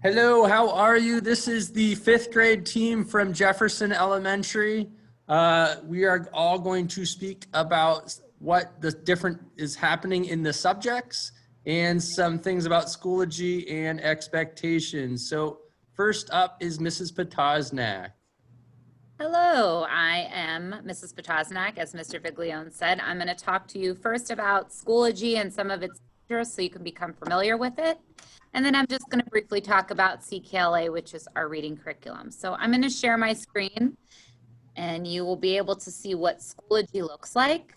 Hello, how are you? This is the fifth grade team from Jefferson Elementary. We are all going to speak about what the different is happening in the subjects and some things about Schoology and expectations. So first up is Mrs. Potosnak. Hello, I am Mrs. Potosnak. As Mr. Viglione said, I'm going to talk to you first about Schoology and some of its features so you can become familiar with it. And then I'm just going to briefly talk about CKLA, which is our reading curriculum. So I'm going to share my screen and you will be able to see what Schoology looks like.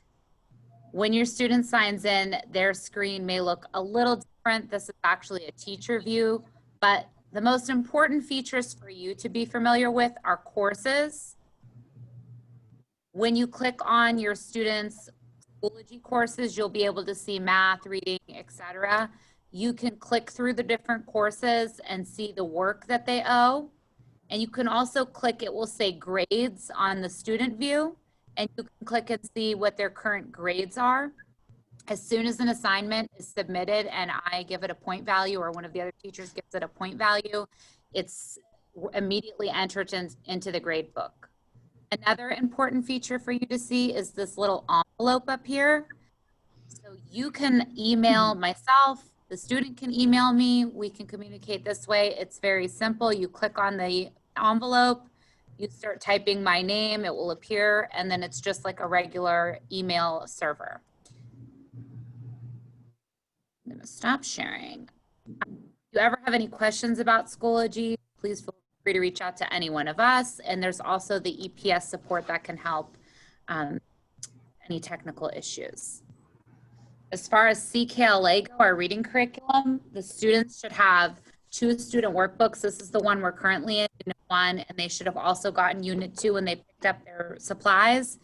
When your student signs in, their screen may look a little different. This is actually a teacher view, but the most important features for you to be familiar with are courses. When you click on your students' Schoology courses, you'll be able to see math, reading, etc. You can click through the different courses and see the work that they owe. And you can also click, it will say grades on the student view, and you can click and see what their current grades are. As soon as an assignment is submitted and I give it a point value or one of the other teachers gives it a point value, it's immediately entered into the grade book. Another important feature for you to see is this little envelope up here. So you can email myself, the student can email me, we can communicate this way. It's very simple. You click on the envelope, you start typing my name, it will appear, and then it's just like a regular email server. I'm going to stop sharing. If you ever have any questions about Schoology, please feel free to reach out to any one of us. And there's also the EPS support that can help any technical issues. As far as CKLA go, our reading curriculum, the students should have 2 student workbooks. This is the one we're currently in, Unit 1, and they should have also gotten Unit 2 when they picked up their supplies,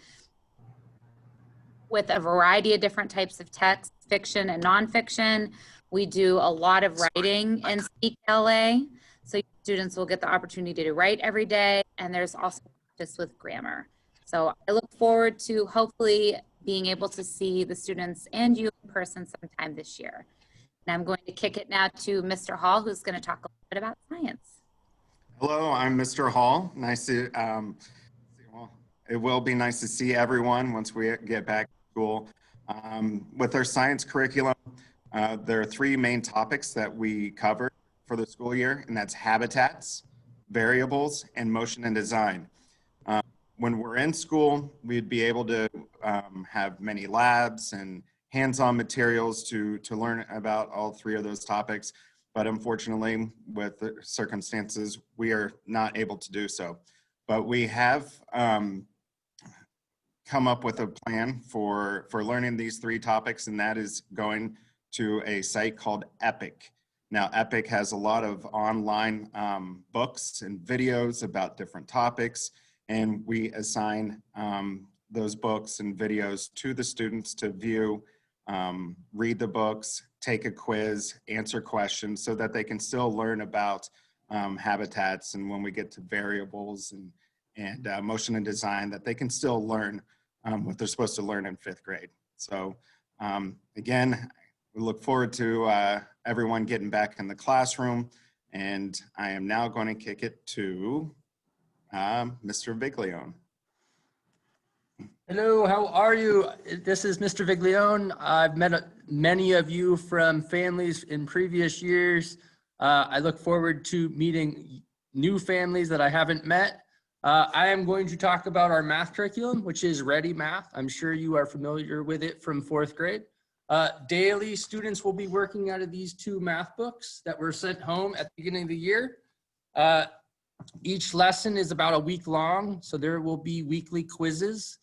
with a variety of different types of text, fiction and nonfiction. We do a lot of writing in CKLA, so students will get the opportunity to write every day, and there's also practice with grammar. So I look forward to hopefully being able to see the students and you in person sometime this year. And I'm going to kick it now to Mr. Hall, who's going to talk a little bit about science. Hello, I'm Mr. Hall. Nice to, it will be nice to see everyone once we get back to school. With our science curriculum, there are 3 main topics that we cover for the school year, and that's habitats, variables, and motion and design. When we're in school, we'd be able to have many labs and hands-on materials to learn about all 3 of those topics. But unfortunately, with the circumstances, we are not able to do so. But we have come up with a plan for learning these 3 topics, and that is going to a site called EPIC. Now, EPIC has a lot of online books and videos about different topics, and we assign those books and videos to the students to view, read the books, take a quiz, answer questions so that they can still learn about habitats, and when we get to variables and motion and design, that they can still learn what they're supposed to learn in 5th grade. So again, we look forward to everyone getting back in the classroom, and I am now going to kick it to Mr. Viglione. Hello, how are you? This is Mr. Viglione. I've met many of you from families in previous years. I look forward to meeting new families that I haven't met. I am going to talk about our math curriculum, which is Ready Math. I'm sure you are familiar with it from 4th grade. Daily, students will be working out of these 2 math books that were sent home at the beginning of the year. Each lesson is about a week long, so there will be weekly quizzes.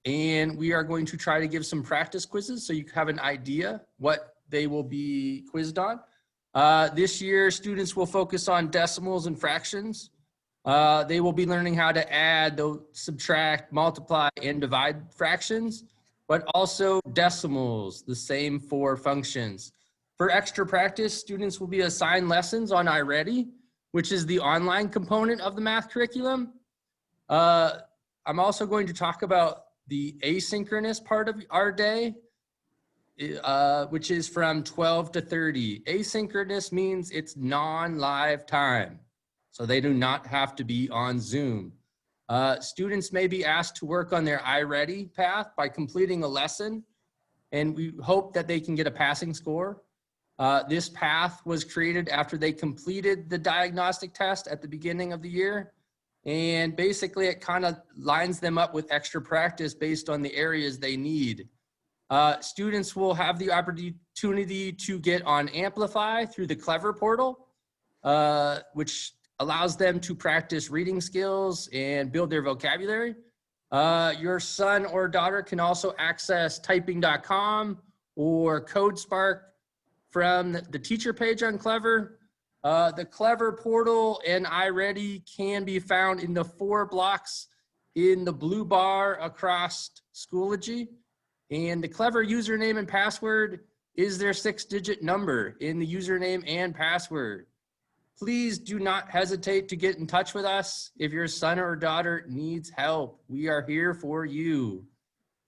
And we are going to try to give some practice quizzes so you have an idea what they will be quizzed on. This year, students will focus on decimals and fractions. They will be learning how to add, subtract, multiply, and divide fractions, but also decimals, the same for functions. For extra practice, students will be assigned lessons on iReady, which is the online component of the math curriculum. I'm also going to talk about the asynchronous part of our day. which is from 12 to 30. Asynchronous means it's non-live time, so they do not have to be on Zoom. Students may be asked to work on their iReady path by completing a lesson, and we hope that they can get a passing score. This path was created after they completed the diagnostic test at the beginning of the year. And basically it kind of lines them up with extra practice based on the areas they need. Students will have the opportunity to get on Amplify through the Clever portal, which allows them to practice reading skills and build their vocabulary. Your son or daughter can also access typing.com or CodeSpark from the teacher page on Clever. The Clever portal and iReady can be found in the 4 blocks in the blue bar across Schoology. And the Clever username and password is their 6-digit number in the username and password. Please do not hesitate to get in touch with us if your son or daughter needs help. We are here for you.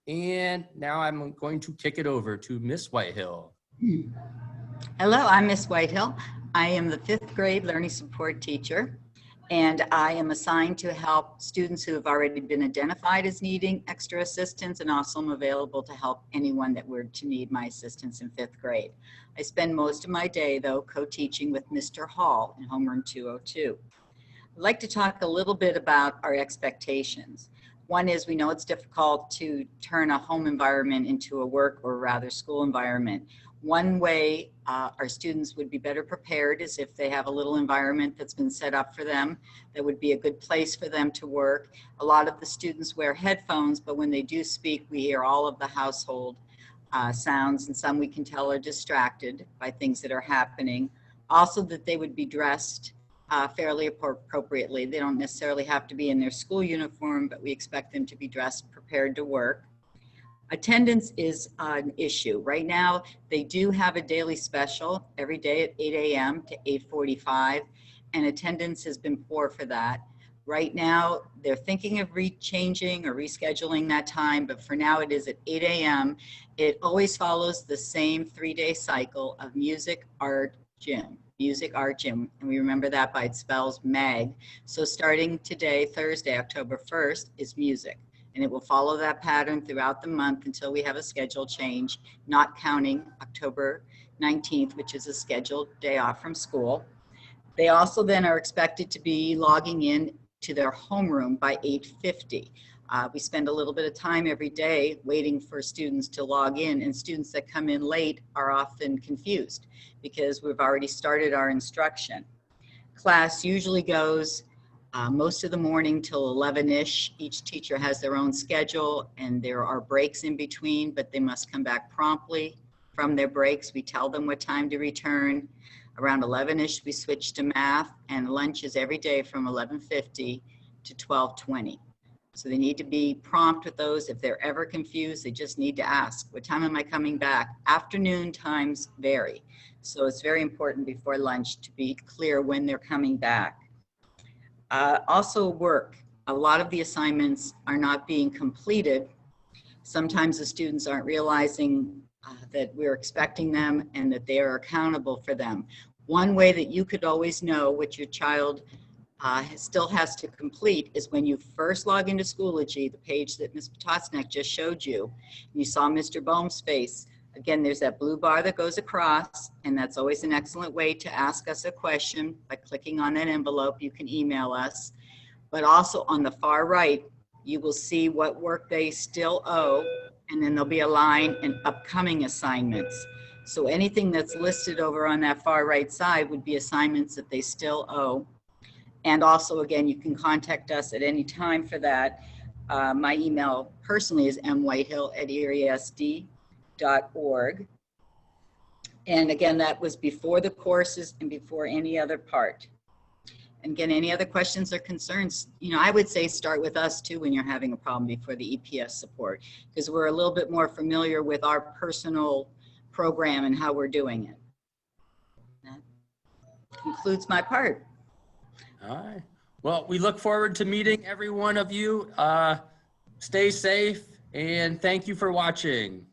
And now I'm going to kick it over to Miss Whitehill. Hello, I'm Miss Whitehill. I am the 5th grade learning support teacher, and I am assigned to help students who have already been identified as needing extra assistance, and also am available to help anyone that were to need my assistance in 5th grade. I spend most of my day, though, co-teaching with Mr. Hall in homeroom 202. I'd like to talk a little bit about our expectations. One is we know it's difficult to turn a home environment into a work or rather school environment. One way our students would be better prepared is if they have a little environment that's been set up for them that would be a good place for them to work. A lot of the students wear headphones, but when they do speak, we hear all of the household sounds, and some we can tell are distracted by things that are happening. Also that they would be dressed fairly appropriately. They don't necessarily have to be in their school uniform, but we expect them to be dressed prepared to work. Attendance is an issue. Right now, they do have a daily special every day at 8 a.m. to 8:45, and attendance has been poor for that. Right now, they're thinking of changing or rescheduling that time, but for now it is at 8 a.m. It always follows the same 3-day cycle of music, art, gym. Music, art, gym, and we remember that by it spells MAG. So starting today, Thursday, October 1st, is music. And it will follow that pattern throughout the month until we have a schedule change, not counting October 19th, which is a scheduled day off from school. They also then are expected to be logging in to their homeroom by 8:50. We spend a little bit of time every day waiting for students to log in, and students that come in late are often confused because we've already started our instruction. Class usually goes most of the morning till 11-ish. Each teacher has their own schedule, and there are breaks in between, but they must come back promptly from their breaks. We tell them what time to return. Around 11-ish, we switch to math, and lunch is every day from 11:50 to 12:20. So they need to be prompt with those. If they're ever confused, they just need to ask, what time am I coming back? Afternoon times vary. So it's very important before lunch to be clear when they're coming back. Also work. A lot of the assignments are not being completed. Sometimes the students aren't realizing that we're expecting them and that they are accountable for them. One way that you could always know what your child still has to complete is when you first log into Schoology, the page that Ms. Potosnak just showed you, and you saw Mr. Bohm's face. Again, there's that blue bar that goes across, and that's always an excellent way to ask us a question. By clicking on that envelope, you can email us. But also on the far right, you will see what work they still owe, and then there'll be a line and upcoming assignments. So anything that's listed over on that far right side would be assignments that they still owe. And also, again, you can contact us at any time for that. My email personally is mwhile@eriesd.org. And again, that was before the courses and before any other part. And again, any other questions or concerns, I would say start with us too when you're having a problem before the EPS support, because we're a little bit more familiar with our personal program and how we're doing it. That concludes my part. All right. Well, we look forward to meeting every one of you. Stay safe, and thank you for watching.